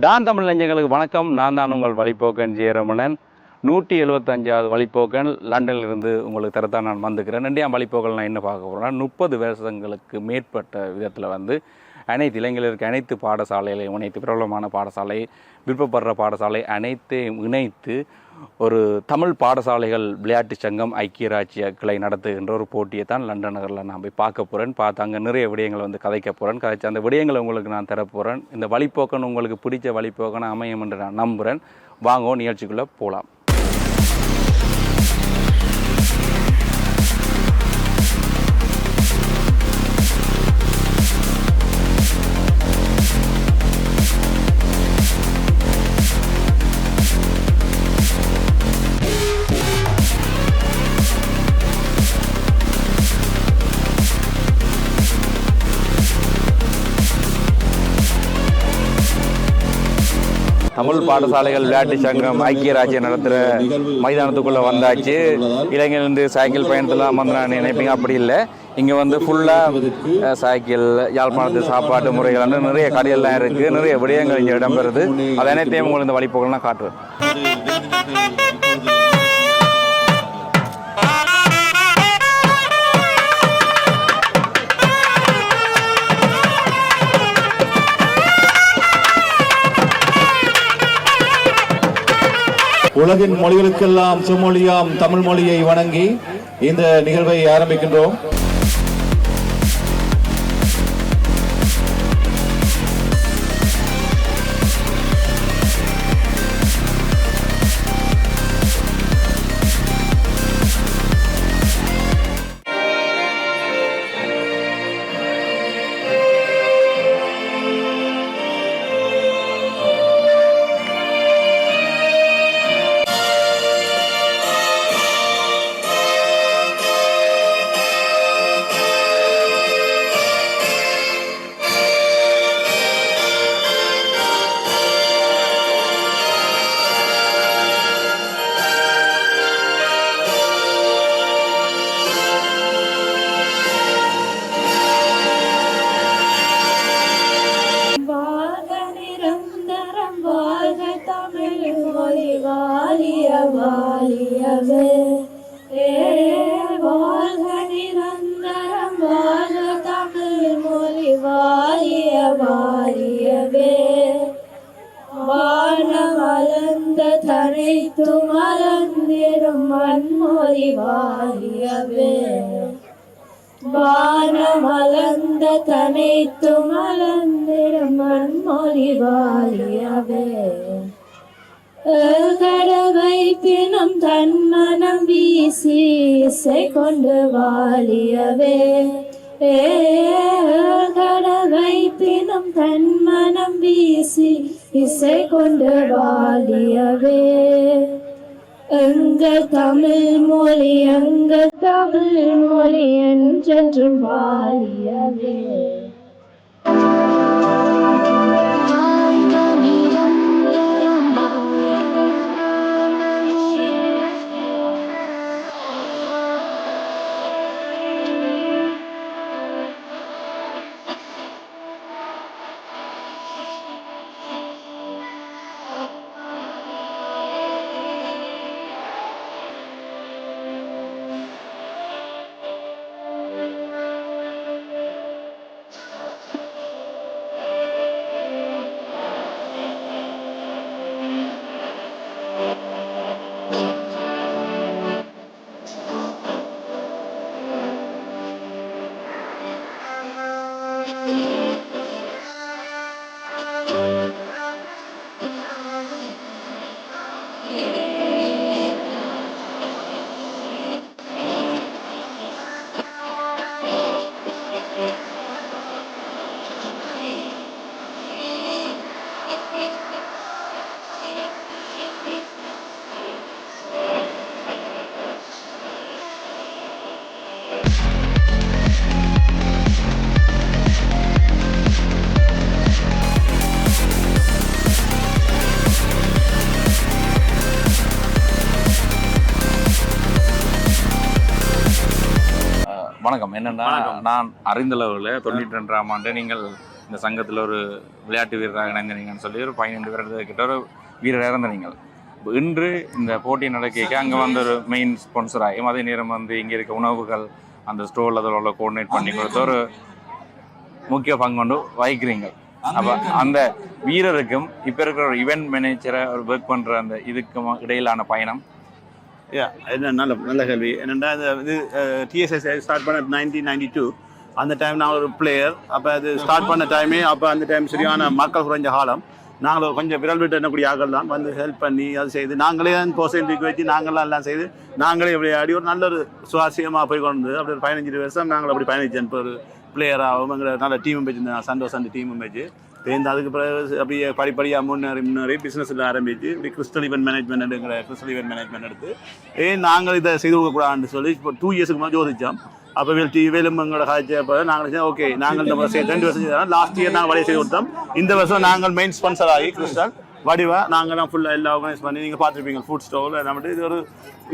Don Tamil நெஞ்சங்களுக்கு வணக்கம். நான் தான் உங்கள் வழிப்போக்கன் ஜெயரமணன். 175வது வழிப்போக்கன் லண்டனில் இருந்து உங்களுக்கு தரத்தான் நான் வந்துக்கிறேன். ரெண்டாம் வழிப்போக்கல் நான் என்ன பார்க்க போகிறேன்னா 30 வருஷங்களுக்கு மேற்பட்ட விதத்தில் அனைத்து இளைஞர்களுக்கு அனைத்து பாடசாலைகளையும் இணைத்து பிரபலமான பாடசாலை, விருப்பப்படுற பாடசாலை அனைத்தையும் இணைத்து ஒரு தமிழ் பாடசாலைகள் விளையாட்டு சங்கம் ஐக்கிய ராஜ்ய கிளை நடத்துகின்ற ஒரு போட்டியை தான் லண்டன் நகரில் நான் போய் பார்க்க போகிறேன். பார்த்து அங்கே நிறைய விடயங்களை கதைக்க போகிறேன். கதைச்சு அந்த விடயங்களை உங்களுக்கு நான் தரப்போகிறேன். இந்த வழிப்போக்கன் உங்களுக்கு பிடிச்ச வழிப்போக்கனை அமையும் என்று நான் நம்புகிறேன். வாங்க நிகழ்ச்சிக்குள்ளே போகலாம். தமிழ் பாடசாலைகள் விளையாட்டு சங்கம் ஐக்கிய ராஜ்யம் நடத்துகிற மைதானத்துக்குள்ளே வந்தாச்சு. இளைஞர் சைக்கிள் பயணத்தெல்லாம் நான் நினைப்பீங்க, அப்படி இல்லை. இங்கே ஃபுல்லாக சைக்கிள், யாழ்ப்பாணத்து சாப்பாட்டு முறைகள் நிறைய கடையெல்லாம் இருக்குது. நிறைய விடயங்கள் இங்கே இடம்பெறுது. அது அனைத்தையும் உங்களுக்கு இந்த வழிபோக்கெல்லாம் காட்டுவேன். உலகின் மொழிகளுக்கெல்லாம் செம்மொழியாம் தமிழ் மொழியை வணங்கி இந்த நிகழ்வை ஆரம்பிக்கின்றோம். வானமலர்ந்த தனைத்து மலர்ந்திடும் மண்மொழி வாழியவே. கடவை பினும் தன்மனம் வீசி இசை கொண்டு வாழியவே. கடவை பினும் தன்மனம் வீசி இசை கொண்டு வாழியவே. எங்கள் தமிழ் மொழி என்றென்றும் வாழியவே. வணக்கம். என்னென்னா, நான் அறிந்தளவில் 92ஆம் ஆண்டு நீங்கள் இந்த சங்கத்தில் ஒரு விளையாட்டு வீரராக இணைந்தீங்கன்னு சொல்லி ஒரு 12 வருடத்துக்கிட்ட ஒரு வீரர் இறந்தீங்க. இன்று இந்த போட்டி நடக்க அங்கே வந்து ஒரு மெயின் ஸ்பான்சர் ஆகும். அதே நேரம் வந்து இங்கே இருக்க உணவுகள் அந்த ஸ்டோரில் அதோட கோஆர்டினேட் பண்ணி கொடுத்த ஒரு முக்கிய பங்கு கொண்டு வகிக்கிறீங்க. அப்போ அந்த வீரருக்கும் இப்போ இருக்கிற ஒரு ஈவெண்ட் மேனேஜரை ஒரு ஒர்க் பண்ணுற அந்த இதுக்கும் இடையிலான பயணம் என்ன நல்ல கேள்வி. என்னென்னா இது TSS ஸ்டார்ட் பண்ண 1992. அந்த டைம் நான் ஒரு பிளேயர். அப்போ அது ஸ்டார்ட் பண்ண டைமே அப்போ அந்த டைம் சரியான மக்கள் குறைஞ்ச காலம். நாங்கள் கொஞ்சம் விரல் விட்டு எண்ணக்கூடிய ஆக்கள் தான் வந்து ஹெல்ப் பண்ணி அது செய்து நாங்களே பர்சன்டேஜ் வச்சு நாங்களாம் எல்லாம் செய்து நாங்களே விளையாடி ஒரு நல்ல ஒரு சுவாரஸ்யமாக போய் கொண்டு அப்படி ஒரு 15 வருஷம் நாங்கள் அப்படி பயணிச்சேன். இப்போ ஒரு பிளேயராகவும் எங்களை நல்ல டீமும் வச்சுருந்தேன். சந்தோஷம் டீமும் வச்சு அதுக்கு பிறகு அப்படியே படிப்படியாக முன்னேறி பிஸ்னஸில் ஆரம்பிச்சு இப்படி கிறிஸ்டல் ஈவெண்ட் மேனேஜ்மெண்ட்டுங்கிற கிறிஸ்டல் ஈவெண்ட் மேனேஜ்மெண்ட் எடுத்து நாங்கள் இதை செய்து கொடுக்கக்கூடாதுன்னு சொல்லி இப்போ 2 இயர்ஸுக்கு மேலே யோசித்தோம். அப்போ வேலும் எங்களோட காய்ச்சப்போ நாங்கள் ஓகே நாங்கள் இந்த வருஷம் 2 வருஷம் செய்தோம். லாஸ்ட் இயர் நாங்கள் வழியை செய்து கொடுத்தோம். இந்த வருஷம் நாங்கள் மெயின் ஸ்பான்சர் ஆகி கிறிஸ்டல் வடிவா நாங்கள் தான் ஃபுல்லாக எல்லாம் ஆர்கனைஸ் பண்ணி நீங்கள் பார்த்துருப்பீங்க ஃபுட் ஸ்டோவில் நம்மட்டு இது ஒரு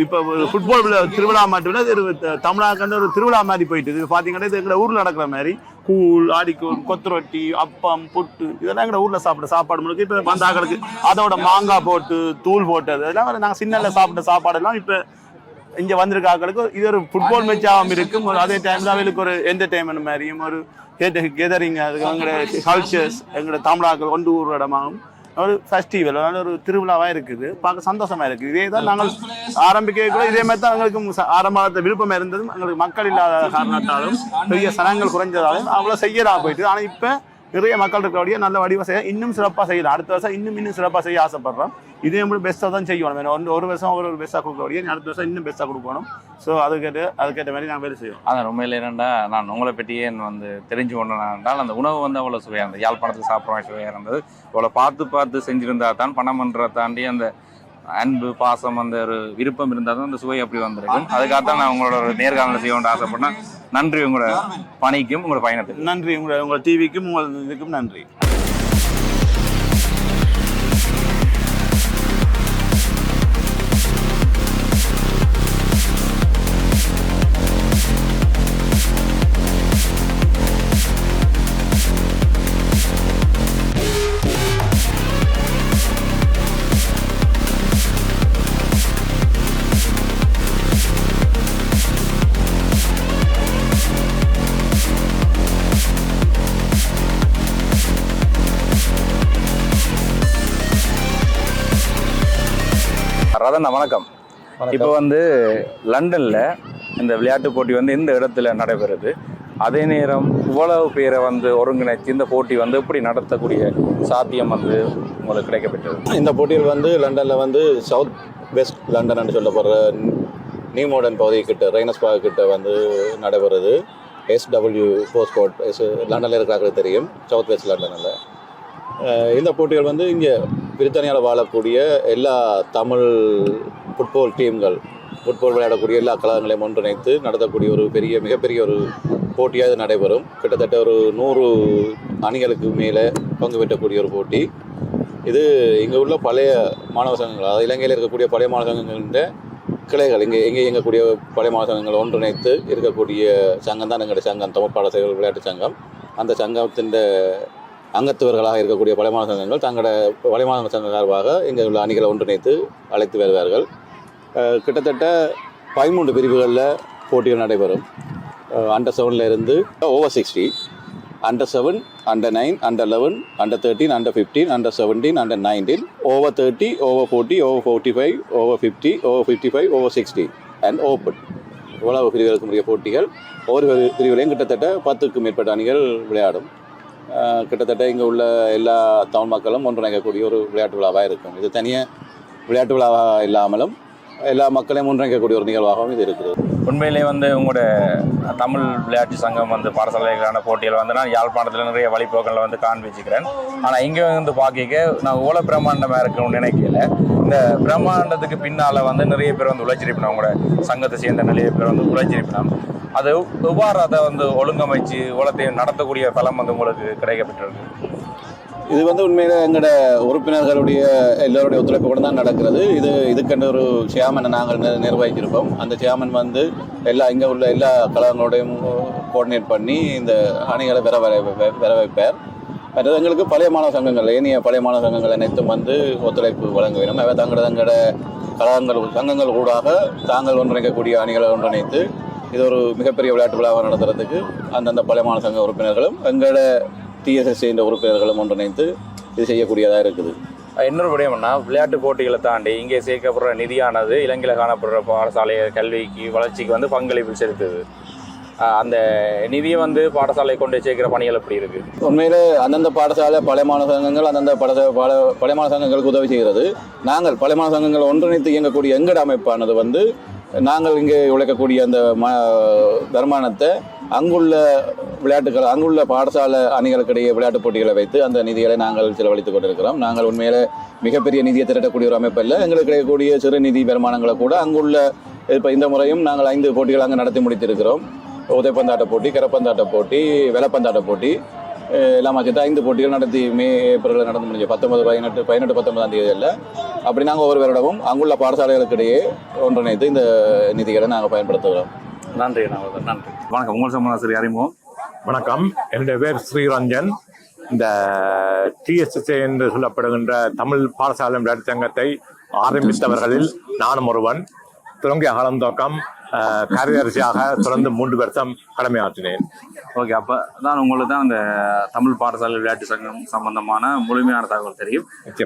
இப்போ ஃபுட்பால் திருவிழா மட்டும் இல்லை இது தமிழ்நாடு ஒரு திருவிழா மாதிரி போயிட்டு இது பார்த்தீங்கன்னா இது எங்களை ஊரில் நடக்கிற மாதிரி கூழ் ஆடிக்கூழ் கொத்து ரொட்டி அப்பம் புட்டு இதெல்லாம் எங்களை ஊரில் சாப்பிட்ற சாப்பாடு முழுக்க இப்போ வந்தாக்களுக்கு அதோட மாங்காய் போட்டு தூள் போட்டது அதெல்லாம் நாங்கள் சின்னல சாப்பிட்ட சாப்பாடெல்லாம் இப்போ இங்கே வந்திருக்க ஆக்களுக்கு இது ஒரு ஃபுட்பால் மேட்சாகவும் இருக்கும். அதே டைமில் அவங்களுக்கு ஒரு என்டர்டெயின்மெண்ட் மாதிரியும் ஒரு கெதரிங் அதுக்கு எங்களோட கல்ச்சர்ஸ் எங்களோட தமிழாக்கள் கொண்டு ஊர் இடமாகவும் ஒரு ஃபெஸ்டிவல் ஒரு திருவிழாவாக இருக்குது. பார்க்க சந்தோஷமாக இருக்குது. இதே தான் நாங்கள் ஆரம்பிக்க கூட இதே மாதிரி தான் எங்களுக்கு ஆரம்பத்தில் விருப்பமாக இருந்ததும் எங்களுக்கு மக்கள் இல்லாத காரணத்தாலும் பெரிய சனங்கள் குறைஞ்சதாலும் அவ்வளோ செய்யலாம் போயிட்டு. ஆனால் இப்போ நிறைய மக்கள் இருக்கிறபடியே நல்ல வடிவாக செய்ய இன்னும் சிறப்பாக செய்யலாம். அடுத்த வருஷம் இன்னும் சிறப்பாக செய்ய ஆசைப்படுறோம். இதே மாதிரி பெஸ்ட்டாக தான் செய்யணும். ஒரு வருஷம் ஒரு பெஸ்ட்டாக கொடுக்கக்கூடிய அடுத்த வருஷம் இன்னும் பெஸ்ட்டாக கொடுக்கணும். ஸோ அதுக்கேற்ற மாதிரி நாங்கள் வேலை செய்வோம். அதான் உண்மையில் என்னென்னா நான் உங்களை பற்றியே வந்து தெரிஞ்சு கொண்டால் அந்த உணவு வந்து அவ்வளோ சுவையாக இருந்தது. யாழ்ப்பாணத்துக்கு சாப்பிட்ற சுவையாக இருந்தது. அவ்வளோ பார்த்து செஞ்சுருந்தா தான் பணம்ன்றதை தாண்டி அந்த அன்பு பாசம் அந்த ஒரு விருப்பம் இருந்தால் தான் அந்த சுவை அப்படி வந்திருக்கும். அதுக்காகத்தான் நான் உங்களோட ஒரு நேர்காணல் செய்ய வேண்டிய ஆசைப்பட்டேன். நன்றி உங்களோட பணிக்கும் உங்களோட பயணத்துக்கும் நன்றி. உங்களோட டிவிக்கும் உங்கள் இதுக்கும் நன்றி. ரதண்ணா வணக்கம். இப்போ வந்து லண்டனில் இந்த விளையாட்டு போட்டி வந்து இந்த இடத்துல நடைபெறுது. அதே நேரம் இவ்வளவு பேரை வந்து ஒருங்கிணைச்சு இந்த போட்டி வந்து எப்படி நடத்தக்கூடிய சாத்தியம் வந்து உங்களுக்கு கிடைக்கப்பட்டது? இந்த போட்டியில் வந்து லண்டனில் வந்து சவுத் வெஸ்ட் லண்டன் சொல்லப்படுற நியூ மாடர்ன் பகுதிக்கிட்ட ரெய்னஸ்பாக் கிட்ட வந்து நடைபெறுது. SW போஸ்ட்கோட் லண்டனில் இருக்கிறாங்களுக்கு தெரியும், சவுத் வெஸ்ட் லண்டனில். இந்த போட்டிகள் வந்து இங்கே பிரித்தானியாவில் வாழக்கூடிய எல்லா தமிழ் ஃபுட்பால் டீம்கள் ஃபுட்பால் விளையாடக்கூடிய எல்லா கழகங்களையும் ஒன்றிணைத்து நடத்தக்கூடிய ஒரு மிகப்பெரிய ஒரு போட்டியாக இது நடைபெறும். கிட்டத்தட்ட ஒரு 100 அணிகளுக்கு மேலே பங்கு பெற்றக்கூடிய ஒரு போட்டி இது. இங்கே உள்ள பழைய மாணவ சங்கங்கள், அதாவது இலங்கையில் இருக்கக்கூடிய பழைய மாணவ சங்கங்களின் கிளைகள் இங்கே இயங்கக்கூடிய பழைய மாணவ சங்கங்கள் ஒன்றிணைத்து இருக்கக்கூடிய சங்கம் தான் எங்களுடைய சங்கம், தமிழ் பாடசாலைகள் விளையாட்டு சங்கம். அந்த சங்கத்தின் அங்கத்தவர்களாக இருக்கக்கூடிய பழைய மாணவ சங்கங்கள் தங்களோட பழைய மாணவ சங்க சார்பாக இங்கே உள்ள அணிகளை ஒன்றிணைத்து அழைத்து வருவார்கள். கிட்டத்தட்ட 13 பிரிவுகளில் போட்டிகள் நடைபெறும். அண்டர் 7 இருந்து over 60, under 7, under 9, under 11, under 13, under 15, under 17, under 19, over 30, over 40, over 45, over 50, over 55, over 60 and open. இவ்வளவு பிரிவுகளுக்கு உரிய போட்டிகள். ஒவ்வொரு பிரிவுகளையும் கிட்டத்தட்ட 10க்கும் மேற்பட்ட அணிகள் விளையாடும். கிட்டத்தட்ட இங்கே உள்ள எல்லா தமிழ் மக்களும் ஒன்றிணைக்கக்கூடிய ஒரு விளையாட்டு விழாவாக இருக்கும். இது தனியாக விளையாட்டு விழாவாக இல்லாமலும் எல்லா மக்களையும் ஒன்றிணைக்கக்கூடிய ஒரு நிகழ்வாகவும் இது இருக்குது. உண்மையிலே வந்து உங்களோட தமிழ் விளையாட்டு சங்கம் வந்து பாடசாலைக்கான போட்டியில் வந்து நான் யாழ்ப்பாணத்தில் நிறைய வழிபோக்களில் வந்து காண்பிச்சுக்கிறேன். ஆனால் இங்கே வந்து பார்க்க நான் இவ்வளோ பிரம்மாண்டமாக இருக்கணும்னு நினைக்கல. இந்த பிரம்மாண்டத்துக்கு பின்னால் வந்து நிறைய பேர் வந்து உழைச்சிருப்பினோம். உங்களோட சங்கத்தை சேர்ந்த நிறைய பேர் வந்து உழைச்சிருப்பினோம். அது எவ்வாறு அதை வந்து ஒழுங்கமைச்சு உலகத்தையும் நடத்தக்கூடிய பலம் வந்து உங்களுக்கு கிடைக்கப்பட்டிருக்கு? இது வந்து உண்மையில எங்களோட உறுப்பினர்களுடைய எல்லோருடைய ஒத்துழைப்போடு தான் நடக்கிறது. இதுக்கென்று ஒரு சேர்மனை நாங்கள் நிர்வகிச்சிருப்போம். அந்த சேர்மன் வந்து இங்கே உள்ள எல்லா கழகங்களோடையும் கோஆர்டினேட் பண்ணி இந்த அணிகளை வர வைப்பார். மற்றது எங்களுக்கு பழைய மாணவ சங்கங்கள் ஏனைய பழைய மாணவ சங்கங்கள் அனைத்தும் வந்து ஒத்துழைப்பு வழங்க வேண்டும். அவை தங்களோட கழகங்கள் சங்கங்கள் கூடாக தாங்கள் ஒன்றிணைக்கக்கூடிய அணிகளை ஒன்றிணைத்து இது ஒரு மிகப்பெரிய விளையாட்டு விழாவை நடத்துறதுக்கு அந்தந்த பழைய மாணவ சங்க உறுப்பினர்களும் எங்களோட TSSA உறுப்பினர்களும் ஒன்றிணைத்து இது செய்யக்கூடியதாக இருக்குது. இன்னொரு விடயம்னா விளையாட்டு போட்டிகளை தாண்டி இங்கே சேர்க்கப்படுற நிதியானது இலங்கையில் காணப்படுற பாடசாலை கல்விக்கு வளர்ச்சிக்கு வந்து பங்களிப்பு செலுத்துது. அந்த நிதியை வந்து பாடசாலை கொண்டு சேர்க்கிற பணிகள் எப்படி இருக்கு? உண்மையிலே அந்தந்த பாடசாலை பழைய மாணவ சங்கங்கள் அந்தந்த பழைய மாணவ சங்கங்களுக்கு உதவி செய்கிறது. நாங்கள் பழைய மாணவ சங்கங்கள் ஒன்றிணைத்து இயங்கக்கூடிய எங்கட அமைப்பானது வந்து நாங்கள் இங்கே உழைக்கக்கூடிய அந்த வருமானத்தை அங்குள்ள விளையாட்டுகள் அங்குள்ள பாடசாலை அணிகளுக்கிடையே விளையாட்டுப் போட்டிகளை வைத்து அந்த நிதிகளை நாங்கள் செலவழித்துக் கொண்டிருக்கிறோம். நாங்கள் உண்மையிலே மிகப்பெரிய நிதியை திரட்டக்கூடிய ஒரு அமைப்பு இல்லை. எங்களுக்கு கிடைக்கக்கூடிய சிறு நிதி வருமானங்களை கூட அங்குள்ள இப்போ இந்த முறையும் நாங்கள் 5 போட்டிகள் அங்கே நடத்தி முடித்திருக்கிறோம். உதைப்பந்தாட்ட போட்டி, கரப்பந்தாட்ட போட்டி, வெலப்பந்தாட்ட போட்டி எல்லாம் சேர்த்து 5 போட்டிகள் நடத்தி ஏப்ரலில் நடந்து முடிஞ்சு 19, 19 தேதியில் அப்படி நாங்கள் ஒவ்வொரு வருடமும் அங்குள்ள பாடசாலைகளுக்கிடையே ஒன்றிணைத்து இந்த நிதிகளை நாங்கள் பயன்படுத்துகிறோம். நன்றி. நன்றி. வணக்கம். உங்கள் சம்பந்தம் அறிமுகம். வணக்கம், என்னுடைய பேர் ஸ்ரீரஞ்சன். இந்த TSSA என்று சொல்லப்படுகின்ற தமிழ் பாடசாலை விளையாட்டு சங்கத்தை ஆரம்பித்தவர்களில் நானும் ஒருவன். துவங்கிய காலந்தோக்கம் காரியதரிசியாக தொடர்ந்து 3 வருஷம் கடமையாற்றினேன். ஓகே, அப்போ தான் உங்களுக்கு தான் அந்த தமிழ் பாடசாலை விளையாட்டு சங்கம் சம்பந்தமான முழுமையான தகவல் தெரியும்.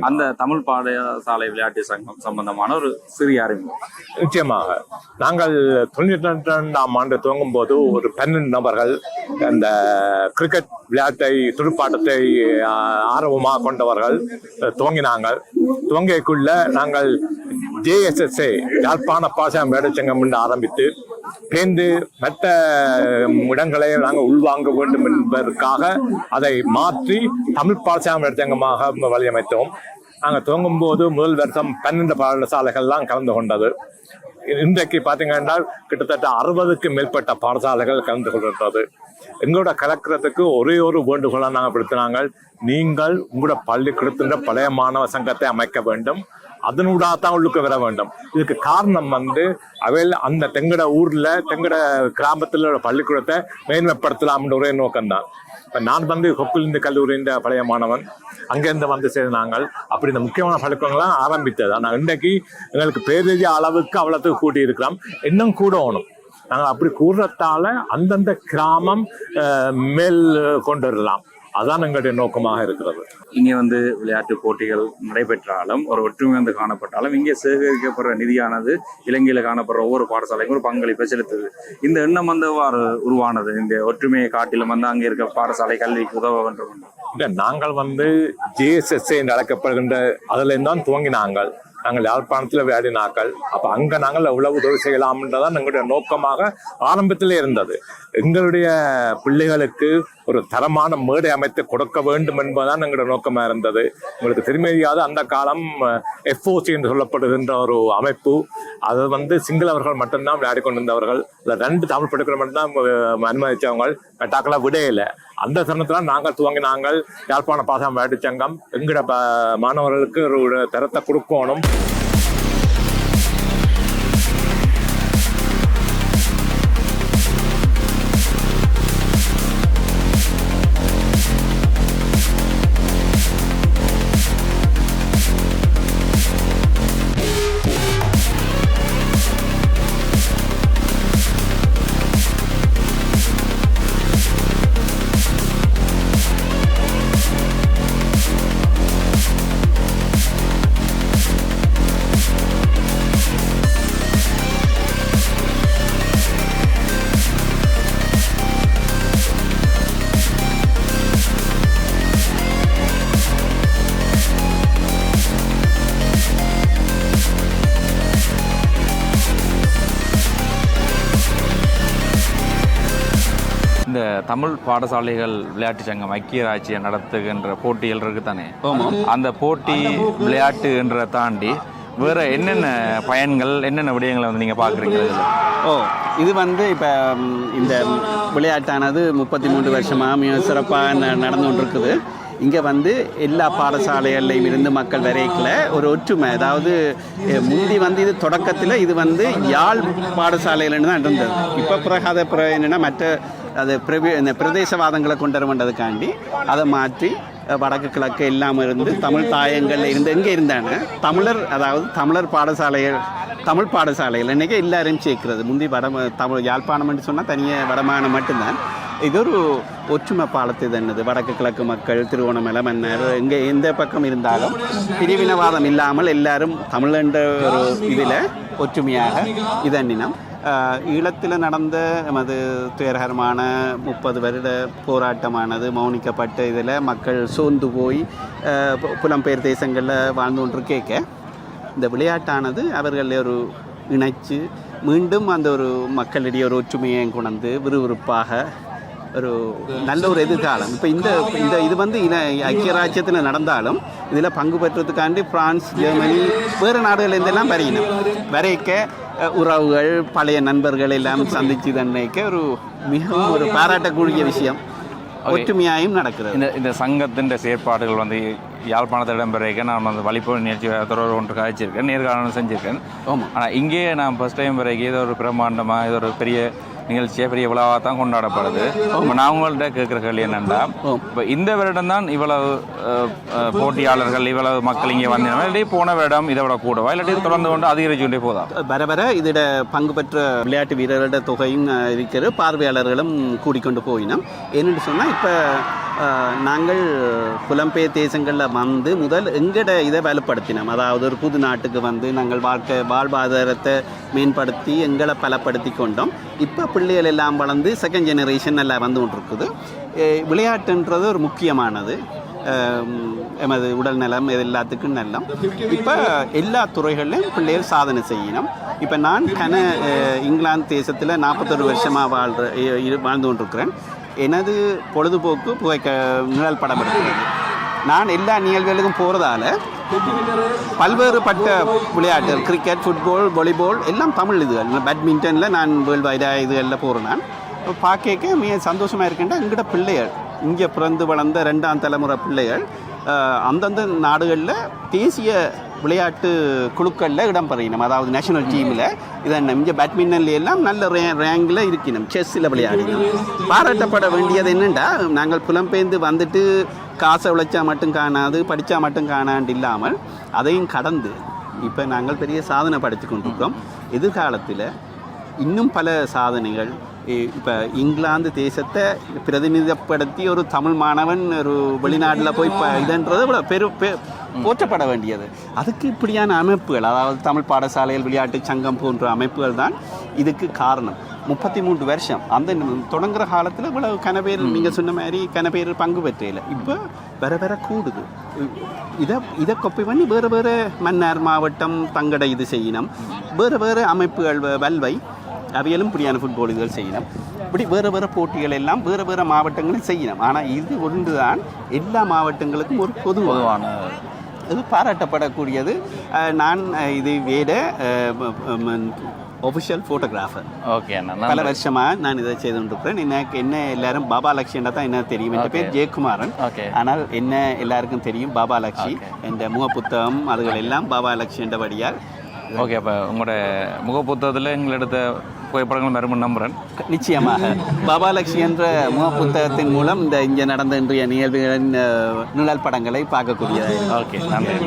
அந்த தமிழ் பாடசாலை விளையாட்டு சங்கம் சம்பந்தமான ஒரு சிறிய அறிமுகம். நிச்சயமாக நாங்கள் 92ஆம் ஆண்டு துவங்கும் போது ஒரு 12 நபர்கள் அந்த கிரிக்கெட் விளையாட்டை துடுப்பாட்டத்தை ஆர்வமாக கொண்டவர்கள் துவங்கினாங்கள். துவங்கியக்குள்ள நாங்கள் JSSA யாழ்ப்பாண பாடசாலை விளையாட்டு சங்கம் என்று ஆரம்பித்து பேந்து மற்ற இடங்களை நாங்கள் உள்வாங்க வேண்டும் என்பதற்காக அதை மாற்றி தமிழ் பாடசாலை விளையாட்டு சங்கமாக வழியமைத்தோம். நாங்கள் துவங்கும் போது முதல் வருஷம் 12 பாடசாலைகள்லாம் கலந்து கொண்டது. இன்றைக்கு பார்த்தீங்கன்னா கிட்டத்தட்ட 60க்கும் மேற்பட்ட பாடசாலைகள் கலந்து கொள்கின்றது. எங்களோட கலக்கிறதுக்கு ஒரே ஒரு வேண்டுகோளாக நாங்கள் படுத்தினாங்க, நீங்கள் உங்களோட பள்ளிக்கூடத்தின் பழைய மாணவ சங்கத்தை அமைக்க வேண்டும், அதனூடாக தான் உள்ளுக்கு வர வேண்டும். இதுக்கு காரணம் வந்து அவையில் அந்த தெங்கட ஊரில் தெங்கட கிராமத்தில் பள்ளிக்கூடத்தை மேன்மைப்படுத்தலாம்ன்ற ஒரே நோக்கம்தான். இப்போ நான் வந்து கொக்குலிந்து கல்லூரியின் பழைய மாணவன், அங்கேருந்து வந்து சேர்ந்தாங்கள். அப்படி இந்த முக்கியமான பழக்கங்கள்லாம் ஆரம்பித்தது. ஆனால் இன்றைக்கு எங்களுக்கு பேரதிய அளவுக்கு அவ்வளோத்துக்கு கூட்டி இருக்கிறோம், இன்னும் கூடணும். நாங்கள் அப்படி கூடுறதால அந்தந்த கிராமம் மேல் கொண்டு வரலாம். அதான் எங்களுடைய நோக்கமாக இருக்கிறது. இங்கே வந்து விளையாட்டு போட்டிகள் நடைபெற்றாலும் ஒரு ஒற்றுமை வந்து காணப்பட்டாலும் இங்கே சேகரிக்கப்படுற நிதியானது இலங்கையில் காணப்படுற ஒவ்வொரு பாடசாலைக்கும் ஒரு பங்களிப்பை செலுத்துது. இந்த எண்ணம் வந்து உருவானது இந்த ஒற்றுமையை காட்டிலும் வந்து அங்கே இருக்க பாடசாலை கல்விக்கு உதவ வேண்டும். இல்லை, நாங்கள் வந்து JSSA என்று அழைக்கப்படுகின்ற அதிலேருந்து தான் துவங்கினாங்கள். நாங்கள் யாழ்ப்பாணத்தில் விளையாடினாக்கள். அப்போ அங்கே நாங்கள் எவ்வளவு உதவி செய்யலாம்ன்றதான் எங்களுடைய நோக்கமாக ஆரம்பத்திலே இருந்தது. எங்களுடைய பிள்ளைகளுக்கு ஒரு தரமான மேடை அமைத்து கொடுக்க வேண்டும் என்பதுதான் எங்களுடைய நோக்கமாக இருந்தது. உங்களுக்கு தெரியாத அந்த காலம் FOC என்று சொல்லப்படுகின்ற ஒரு அமைப்பு, அது வந்து சிங்களவர்கள் மட்டும்தான் விளையாடி கொண்டிருந்தவர்கள். இல்லை 2 தமிழ் படிக்கிற மட்டும்தான் அனுமதிச்சவங்க, மெட்டாக்கெல்லாம் விடையில. அந்த தருணத்தில் நாங்கள் துவங்கினாங்கள் யாழ்ப்பாண பாடசாலை விளையாட்டு சங்கம். எங்களோட மாணவர்களுக்கு ஒரு தரத்தை கொடுக்கணும். இந்த தமிழ் பாடசாலைகள் விளையாட்டு சங்கம் ஐக்கிய ராஜ்ய நடத்துகின்ற போட்டிகள் இருக்கு தானே, அந்த போட்டி விளையாட்டு என்ற தாண்டி வேற என்னென்ன பயன்கள் என்னென்ன விடயங்களை வந்து நீங்கள் பார்க்குறீங்க? இது வந்து இப்போ இந்த விளையாட்டானது 33 வருஷமாக மிக சிறப்பாக நடந்து கொண்டிருக்குது. இங்கே வந்து எல்லா பாடசாலைகள்லையும் இருந்து மக்கள் வரைக்கல ஒரு ஒற்றுமை. அதாவது முந்தி வந்து இது தொடக்கத்தில் இது வந்து யாழ் பாடசாலையில்னு தான் இருந்தது. இப்போ பிறகு என்னென்னா மற்ற அது இந்த பிரதேசவாதங்களை கொண்டு வர வேண்டதுக்காண்டி அதை மாற்றி வடக்கு கிழக்கு எல்லாம் இருந்து தமிழ் தாயங்கள் இருந்து எங்கே இருந்தாங்க தமிழர், அதாவது தமிழர் தமிழ் பாடசாலைகள் இன்றைக்கி எல்லாரையும் சேர்க்கிறது. முந்தி தமிழ் யாழ்ப்பாணம்னு சொன்னால் தனியாக வடமானம் மட்டும்தான். இது ஒரு ஒற்றுமை பாலத்தை தன்னது. வடக்கு கிழக்கு மக்கள், திருவோணமலை, மன்னர், இங்கே எந்த பக்கம் இருந்தாலும் பிரிவினவாதம் இல்லாமல் எல்லாரும் தமிழன்ற ஒரு இதில் ஒற்றுமையாக இதன்னினம். ஈழத்தில் நடந்த எமது துயரகரமான 30 வருட போராட்டமானது மௌனிக்கப்பட்ட இதில் மக்கள் சோர்ந்து போய் புலம்பெயர் தேசங்களில் வாழ்ந்து கொண்டு கேட்க இந்த விளையாட்டானது அவர்களை ஒரு இணைச்சு மீண்டும் அந்த ஒரு மக்களிடையே ஒரு ஒற்றுமையை கொண்டு விறுவிறுப்பாக ஒரு நல்ல ஒரு எதிர்காலம். இப்போ இந்த இது வந்து ஐக்கிய ராஜ்யத்தில் நடந்தாலும் இதில் பங்கு பெற்றதுக்காண்டி பிரான்ஸ், ஜெர்மனி, வேறு நாடுகளிலிருந்தெல்லாம் வரைக்க உறவுகள், பழைய நண்பர்கள் எல்லாம் சந்தித்து தன்னைக்க ஒரு மிகவும் ஒரு பாராட்டக்கூடிய விஷயம். ஒற்றுமையாயும் நடக்கிறது. இந்த சங்கத்தின் செயற்பாடுகள் வந்து யாழ்ப்பாணத்தில் இடம்பெறக்க நான் வந்து வழிபோ நிகழ்ச்சி தொடர்பு ஒன்று காய்ச்சிருக்கேன், நேர்காணலும் செஞ்சுருக்கேன். ஆனால் இங்கே நான் ஃபஸ்ட் டைம் வரைக்கும் ஏதோ ஒரு பிரம்மாண்டமாக ஏதோ ஒரு பெரிய நிகழ்ச்சியாக பெரிய விழாவாக தான் கொண்டாடப்படுது. இப்போ நான் உங்கள்கிட்ட கேட்குற கேள்வி என்னென்னா, இப்போ இந்த வருடம் தான் இவ்வளவு போட்டியாளர்கள் இவ்வளவு மக்கள் இங்கே வந்தாங்க, இல்லாட்டி போன வருடம் இதை விட கூடவா, இல்லாட்டி தொடர்ந்து கொண்டு அதிகரிச்சு கொண்டே போதா? வர இதில் பங்கு பெற்ற விளையாட்டு வீரர்களோட தொகையும் இருக்கிற பார்வையாளர்களும் கூடிக்கொண்டு போயினோம். என்னென்னு சொன்னால் இப்போ நாங்கள் புலம்பெயர் தேசங்களில் வந்து முதல் எங்கட இதை வலுப்படுத்தினோம். அதாவது ஒரு புது நாட்டுக்கு வந்து நாங்கள் வாழ்வாதாரத்தை மேம்படுத்தி எங்களை பலப்படுத்தி கொண்டோம். இப்போ பிள்ளைகள் எல்லாம் வளர்ந்து செகண்ட் ஜெனரேஷன் எல்லாம் வந்து கொண்டிருக்குது. விளையாட்டுன்றது ஒரு முக்கியமானது. எமது உடல் நலம் இது எல்லாத்துக்கும் நல்லம். இப்போ எல்லா துறைகளிலும் பிள்ளைகள் சாதனை செய்யணும். இப்போ நான் இங்கிலாந்து தேசத்தில் 41 வருஷமாக வாழ்ந்து கொண்டிருக்கிறேன். எனது பொழுதுபோக்கு நிழல் படம் எடுக்கிறது. நான் எல்லா நிகழ்வுகளுக்கும் போகிறதால பல்வேறுபட்ட விளையாட்டுகள், கிரிக்கெட், ஃபுட்பால், வாலிபால் எல்லாம் தமிழ் இதுகள். பேட்மிண்டனில் நான் வேர்ல்டு வைடாக இதுகளில் போகிறேன். நான் பார்க்க மிக சந்தோஷமாக இருக்கின்ற எங்கிட்ட பிள்ளைகள், இங்கே பிறந்து வளர்ந்த 2ஆம் தலைமுறை பிள்ளைகள் அந்தந்த நாடுகளில் தேசிய விளையாட்டு குழுக்களில் இடம் பெறணும். அதாவது நேஷனல் டீமில் இதென்ன இங்கே பேட்மிண்டன்ல எல்லாம் நல்ல ரேங்கில் இருக்கணும். செஸ்ஸில் விளையாடினோம். பாராட்டப்பட வேண்டியது என்னென்னா, நாங்கள் புலம்பெயர்ந்து வந்துட்டு காசை உழைச்சா மட்டும் காணாது, படித்தா மட்டும் காணாண்டு இல்லாமல் அதையும் கடந்து இப்போ நாங்கள் பெரிய சாதனை படைத்து கொண்டிருக்கிறோம். எதிர்காலத்தில் இன்னும் பல சாதனைகள். இப்போ இங்கிலாந்து தேசத்தை பிரதிநிதிப்படுத்தி ஒரு தமிழ் மாணவன் ஒரு வெளிநாட்டில் போய் இதுன்றது போற்றப்பட வேண்டியது. அதுக்கு இப்படியான அமைப்புகள், அதாவது தமிழ் பாடசாலைகள், விளையாட்டு சங்கம் போன்ற அமைப்புகள் தான் இதுக்கு காரணம். 33 வருஷம் அந்த தொடங்குற காலத்தில் இவ்வளவு கனபேர், நீங்கள் சொன்ன மாதிரி கனபேர் பங்கு பெற்றையில் இப்போ வர கூடுது. இதை கொப்பி பண்ணி வேறு மன்னார் மாவட்டம் தங்கட இது செய்யணும். வேறு அமைப்புகள் வல்வை அவையிலும் இப்படியான ஃபுட்பால் இதுகள் செய்யணும். இப்படி வேறு போட்டிகள் எல்லாம் வேறு மாவட்டங்களும் செய்யணும். ஆனால் இது ஒன்று தான் எல்லா மாவட்டங்களுக்கும் ஒரு பொதுவான இது பாராட்டப்படக்கூடியது. நான் இது வேற ஒஃபிஷியல் ஃபோட்டோகிராஃபர். ஓகே, பல வருஷமாக நான் இதை செய்து கொண்டிருக்கிறேன். எனக்கு என்ன எல்லாரும் பாபா லக்ஷ்மின்னா தான் என்ன தெரியும். என் பேர் ஜெயக்குமாரன். ஆனால் என்ன எல்லாருக்கும் தெரியும் பாபா லக்ஷ்மி. என்ற முகப்புத்தகம் அதுகள் எல்லாம் பாபா லக்ஷ்மின்றபடியால். ஓகே, அப்போ உங்களோட முகப்புத்தகத்தில் எங்களெடுத்த புகைப்படங்கள் மறுமணம் நம்புகிறேன். நிச்சயமாக பாபாலட்சுமி என்ற முகப்புத்தகத்தின் மூலம் இந்த இங்கே நடந்த இன்றைய நிகழ்வுகளின் நிழல் படங்களை பார்க்கக்கூடியது. ஓகே, நன்றி.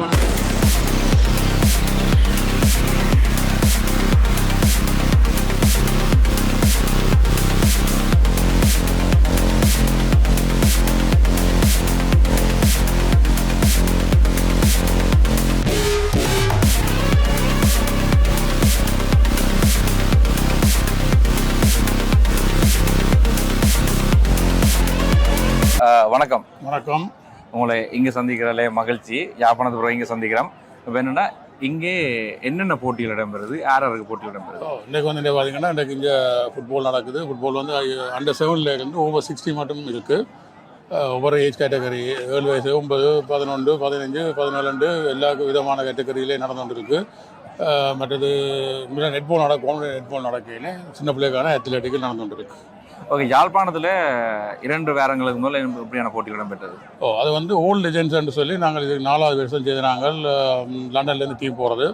வணக்கம். வணக்கம். உங்களை இங்கே சந்திக்கிறதுல மகிழ்ச்சி. யாழ்ப்பாணத்துக்கு இங்கே சந்திக்கிறோம். இப்போ என்னென்னா, இங்கே என்னென்ன போட்டிகள் இடம்பெறுது, யாருக்கு போட்டிகள் இடம்பெறுது? இன்றைக்கு வந்து பார்த்தீங்கன்னா, இன்றைக்கு இங்கே ஃபுட்பால் நடக்குது. ஃபுட்பால் வந்து அண்டர் 7 இருந்து ஓவர் 60 மட்டும் இருக்குது. ஒவ்வொரு ஏஜ் கேட்டகரி 7 வயசு, 9, 11, 15, 14 எல்லா விதமான கேட்டகரியிலே நடந்துகிட்டு இருக்குது. மற்றது நெட்பால் நெட்பால் நடக்கையில் சின்ன பிள்ளைக்கான அத்லெட்டிக்கல் நடந்துகிட்டு இருக்குது. ஓகே, யாழ்ப்பாணத்தில் 2 வாரங்களுக்கு முதல்ல எப்படியான போட்டிகள் இடம்பெற்றது? அது வந்து ஓல்டு லெஜெண்ட்ஸ்ன்னு சொல்லி நாங்கள் இது 4வது வருஷம் செய்து நாங்கள் லண்டன்லேருந்து டீம் போகிறது.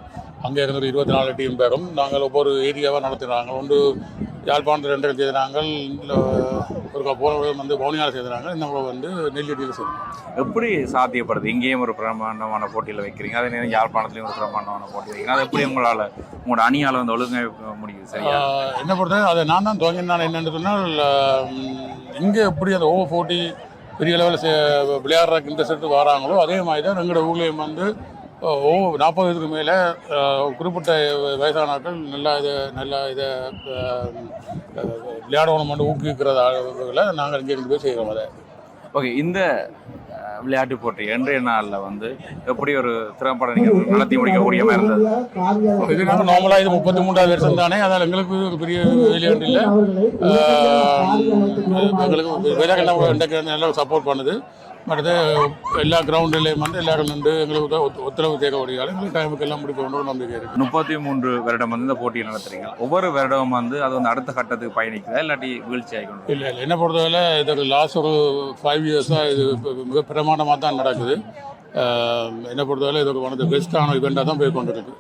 அங்கே இருந்து ஒரு 24 டீம் பேரும் நாங்கள் ஒவ்வொரு ஏரியாவாக நடத்துகிறாங்க. ஒன்று யாழ்ப்பாணத்தில் 2 செய்தாங்க, ஒரு போன வந்து பவுனியால் செய்தாங்க, இந்த முறை வந்து நெல்லியடியில் செய்தாங்க. எப்படி சாத்தியப்படுது? இங்கேயும் ஒரு பிரமாண்டமான போட்டியில் வைக்கிறீங்க, அதே நேரம் யாழ்ப்பாணத்துலேயும் ஒரு பிரமாண்டமான போட்டி வைக்கிறீங்க, அது எப்படி உங்களோட அணியால் வந்து ஒழுங்கமைக்க முடியுது? சரியா என்ன பொறுத்த அதை நான் தான் துவங்கினான். என்னென்னு சொன்னால் இங்கே எப்படி அந்த ஓவர் 40 பெரிய லெவலில் விளையாடுறதுக்கு இன்ட்ரெஸ்ட் எடுத்து வராங்களோ அதே மாதிரி தான் எங்களோட ஊழியம் வந்து 40 வயதுக்கு மேலே குறிப்பிட்ட வயசானாக்கள் நல்லா இதை விளையாடணும் மட்டும் ஊக்குவிக்கிறத அளவுகளை நாங்கள் இங்கே இருந்து போய் செய்கிறோம். அதை ஓகே, இந்த விளையாட்டு போட்டி இன்றைய நாளில் வந்து எப்படி ஒரு திறம்பட நீங்கள் நடத்தி முடிக்கக்கூடிய மாதிரி இருந்தது? இது நாங்கள் நார்மலாக இது 33வது வருஷம் தானே, அதனால் எங்களுக்கு ஒரு பெரிய வெளியாண்டு இல்லை. எங்களுக்கு விளையாட்டு நல்லா சப்போர்ட் பண்ணுது. மற்றது எல்லா கிரவுண்டுலேயும் வந்து எல்லாரும் நின்று எங்களுக்கு ஒத்துழைப்பு தேவைப்படுகிறாங்க. எங்களுக்கு டைமுக்கு எல்லாம் முடிக்கணும் நம்பிக்கை இருக்குது. 33 வருடம் வந்து இந்த போட்டியை நடத்துறீங்க. ஒவ்வொரு வருடமும் வந்து அது வந்து அடுத்த கட்டத்துக்கு பயணிக்குதா இல்லாட்டி வீழ்ச்சி ஆகிக்கணும்? இல்லை என்ன பொறுத்தவரை இதோட லாஸ்ட் ஒரு 5 இயர்ஸாக இது மிக பிரமாண்டமாக தான் நடக்குது. என்னை பொறுத்தவரை இது ஒரு ஒன் ஆஃப் தி பெஸ்ட்டான இவெண்ட்டாக தான் போய் கொண்டு இருக்குது.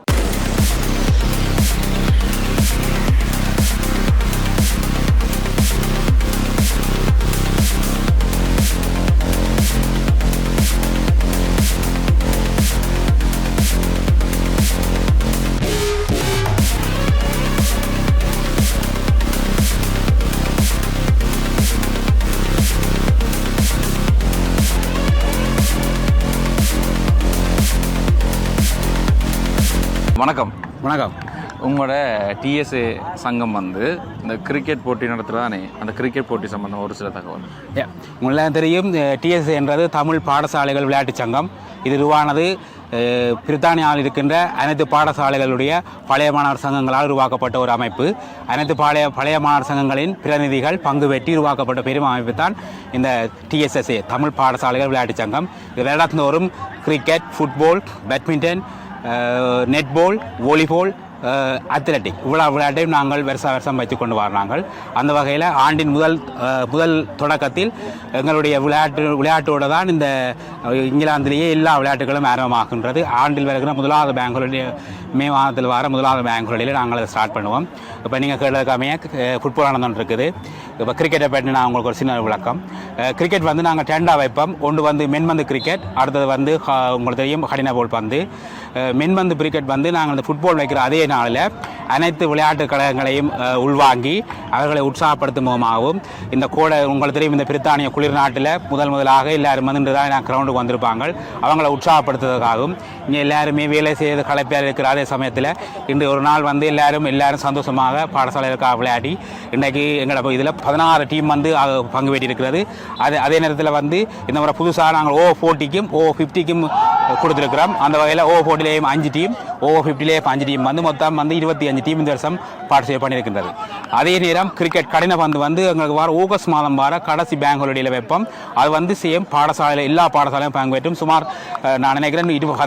வணக்கம். வணக்கம். உங்களோட டிஎஸ்ஏ சங்கம் வந்து இந்த கிரிக்கெட் போட்டி நடத்துகிறதானே, அந்த கிரிக்கெட் போட்டி சம்பந்தம் ஒரு சில தகவல். உங்களுக்கு தெரியும், டிஎஸ்ஏ என்றது தமிழ் பாடசாலைகள் விளையாட்டு சங்கம். இது உருவானது பிரித்தானியாவில் இருக்கின்ற அனைத்து பாடசாலைகளுடைய பழைய மாணவர் சங்கங்களால் உருவாக்கப்பட்ட ஒரு அமைப்பு. அனைத்து பழைய மாணவர் சங்கங்களின் பிரதிநிதிகள் பங்கு பெற்றி உருவாக்கப்பட்ட பெரும் அமைப்பு தான் இந்த டிஎஸ்எஸ்ஏ தமிழ் பாடசாலைகள் விளையாட்டு சங்கம். இது வருடந்தோறும் cricket, football, badminton, netball, volleyball, athletic இவ்வளவு விளையாட்டையும் நாங்கள் வருஷம் வைத்து கொண்டு வர்றாங்க. அந்த வகையில் ஆண்டின் முதல் தொடக்கத்தில் எங்களுடைய விளையாட்டோடு தான் இந்த இங்கிலாந்திலேயே எல்லா விளையாட்டுகளும் ஆரம்பமாகின்றது. ஆண்டில் வருகிற முதலாவது பேங்குகளில் மே மாதத்தில் வர முதலாவது பேங்குகளில் நாங்கள் அதை ஸ்டார்ட் பண்ணுவோம். இப்போ நீங்கள் கேட்டதுக்காமையே ஃபுட்பால் நடந்துட்டு இருக்குது. இப்போ கிரிக்கெட்டை பற்றி நான் உங்களுக்கு ஒரு சின்ன விளக்கம். கிரிக்கெட் வந்து நாங்கள் 2ஆக வைப்போம். ஒன்று வந்து மென்பந்து கிரிக்கெட், அடுத்தது வந்து உங்களுக்கு தெரியும் கடின போல் பந்து. மென்பந்து கிரிக்கெட் வந்து நாங்கள் இந்த ஃபுட்பால் வைக்கிற அதே நாளில் அனைத்து விளையாட்டு கழகங்களையும் உள்வாங்கி அவர்களை உற்சாகப்படுத்தும் முகமாகவும் இந்த கோடை உங்களுக்கு தெரியும் இந்த பிரித்தானிய குளிர் நாட்டில் முதலாக எல்லாரும் வந்து தான் கிரவுண்டுக்கு வந்திருப்பாங்க. அவங்கள உற்சாகப்படுத்துவதற்காகவும் இங்கே எல்லாருமே வேலை செய்து களைப்பியாக இருக்கிற அதே சமயத்தில் இன்று ஒரு நாள் வந்து எல்லாரும் சந்தோஷமாக பாடசாலைகளுக்காக விளையாடி இன்றைக்கு எங்களோட இதில் 16 டீம் வந்து பங்கு பெற்றிருக்கிறது. அதே நேரத்தில் வந்து இந்த முறை புதுசாக நாங்கள் O40க்கும் O50க்கும் கொடுத்துருக்கிறோம். அந்த வகையில் O40லேயும் 5 டீம், O50லேயும் 5 டீம் வந்து மொத்தம் வந்து 25 டீம் இந்த வருஷம் பார்ட்டிசிபேட் பண்ணியிருக்கின்றது. அதே நேரம் கிரிக்கெட் கடின பந்து வந்து எங்களுக்கு வர ஆகஸ்ட் மாதம் வர கடைசி பேங்க் ஹாலிடேயில் வைப்போம். அது வந்து சேம் பாடசாலையில் எல்லா பாடசாலையும் பங்கு பெற்றும் சுமார் நான் நினைக்கிறேன் 21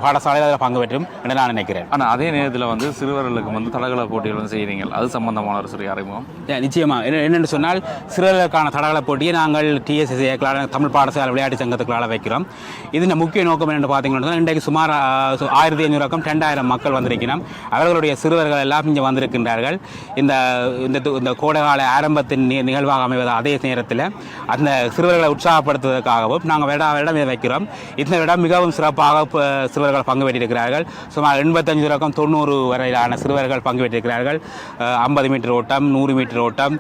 பாடசாலையில் அதில் பங்கு பெற்றும் என்று நான் நினைக்கிறேன். ஆனால் அதே நேரத்தில் வந்து சிறுவர்களுக்கு வந்து தடகள போட்டிகள் வந்து செய்கிறீங்க, அது சம்பந்தமான ஒரு சிறிய அறிமுகம். நிச்சயமாக என்னென்னு சொன்னால் சிறுவர்களுக்கான தடகள போட்டியை நாங்கள் டிஎஸ்எஸ்ஏ தமிழ் பாடசாலை விளையாட்டு சங்கத்துக்களால் வைக்கிறோம். இதன் முக்கிய நோக்கம் என்னென்னு பார்த்தீங்கன்னா இன்றைக்கு சுமார் 1500 2000 மக்கள் வந்திருக்கிறோம். அவர்களுடைய சிறுவர்கள் எல்லாம் இங்கே வந்திருக்கின்றார்கள். இந்த கோடைகால ஆரம்பத்தின் நிகழ்வாக அமைவது அதே நேரத்தில் அந்த சிறுவர்களை உற்சாகப்படுத்துவதற்காகவும் நாங்கள் வருடம் இதை வைக்கிறோம். இந்த இடம் மிகவும் சிறப்பாக சிறுவர்கள் பங்கு பெற்றிருக்கிறார்கள். சுமார் 85 90 வரையிலான சிறுவர்கள் பங்கு பெற்றிருக்கிறார்கள். 50 மீட்டர் ஓட்டம், 100 மீட்டர் ஓட்டம்,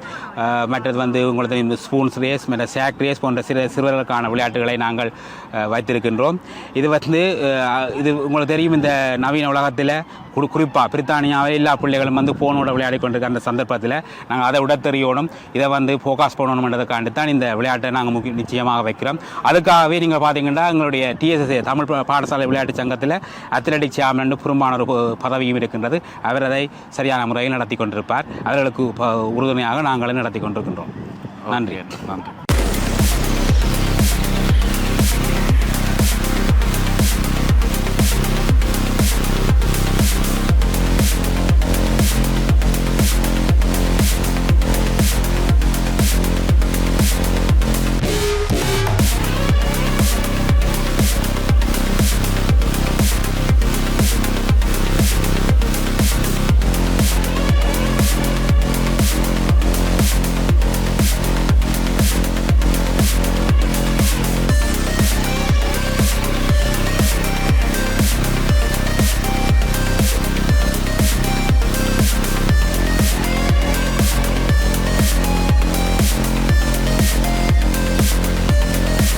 மற்றது வந்து உங்களுக்கு ஸ்பூன்ஸ் ரேஸ், மற்ற சேக் ரேஸ் போன்ற சிறுவர்களுக்கான விளையாட்டுகளை நாங்கள் வைத்திருக்கின்றோம். இது வந்து இது உங்களுக்கு தெரியும் இந்த நவீன உலகத்தில் குறிப்பாக பிரித்தானியாவில் எல்லா பிள்ளைகளும் வந்து ஃபோனோட விளையாடி கொண்டிருக்கிற அந்த சந்தர்ப்பத்தில் நாங்கள் அதை உடத்தெறியணும், இதை வந்து ஃபோக்கஸ் பண்ணணும்ன்றதுக்காண்டி தான் இந்த விளையாட்டை நாங்கள் நிச்சயமாக வைக்கிறோம். அதுக்காகவே நீங்கள் பார்த்தீங்கன்னா எங்களுடைய டிஎஸ்எஸ்ஏ தமிழ் பாடசாலை விளையாட்டு சங்கத்தில் அத்லட்டிக் சாம்பியன் புறம்பான ஒரு பதவியும் இருக்கின்றது. அவர் அதை சரியான முறையில் நடத்தி கொண்டிருப்பார். அவர்களுக்கு உறுதுணையாக நாங்களும் நடத்தி கொண்டிருக்கின்றோம். நன்றி.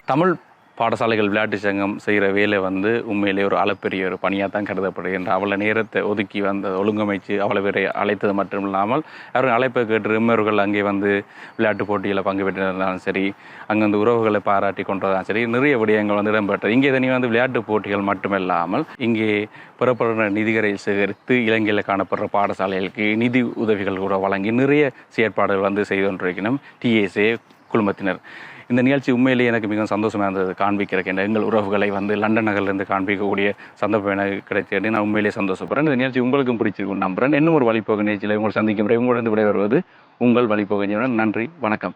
தமிழ் பாடசாலைகள் விளையாட்டு சங்கம் செய்கிற வேலை வந்து உண்மையிலே ஒரு அளப்பெரிய ஒரு பணியாக தான் கருதப்படுகின்ற அவளை நேரத்தை ஒதுக்கி வந்து ஒழுங்கமைச்சு அவளை வேற அழைத்தது மட்டும் இல்லாமல் அவர்கள் அழைப்பை கேட்டு இம்மர்கள் அங்கே வந்து விளையாட்டு போட்டியில் பங்கு பெற்றிருந்தாலும் சரி அங்கே வந்து உறவுகளை பாராட்டி கொண்டதாலும் சரி நிறைய விடயங்கள் வந்து இடம்பெற்றது. இங்கே தனி வந்து விளையாட்டு போட்டிகள் மட்டுமில்லாமல் இங்கே பெறப்படுற நிதிகளை சேகரித்து இலங்கையில் காணப்படுற பாடசாலைகளுக்கு நிதி உதவிகள் கூட வழங்கி நிறைய செயற்பாடுகள் வந்து செய்து கொண்டிருக்கணும் TSA குழுமத்தினர். இந்த நிகழ்ச்சி உண்மையிலேயே எனக்கு மிகவும் சந்தோஷமாக இருந்தது காண்பிக்கிறேன். எங்கள் உறவுகளை வந்து லண்டன் நகர்லேருந்து காண்பிக்கக்கூடிய சந்தர்ப்பம் எனக்கு கிடைச்சது. நான் உண்மையிலேயே சந்தோஷப்படுறேன். இந்த நிகழ்ச்சி உங்களுக்கும் பிடிச்சிருக்கும் நம்புறேன். இன்னும் ஒரு வழிபோக நிகழ்ச்சியில் உங்களை சந்திக்கும் முறை உங்களிடம் விடைபெறுவது உங்கள் வழிபோக. நன்றி, வணக்கம்.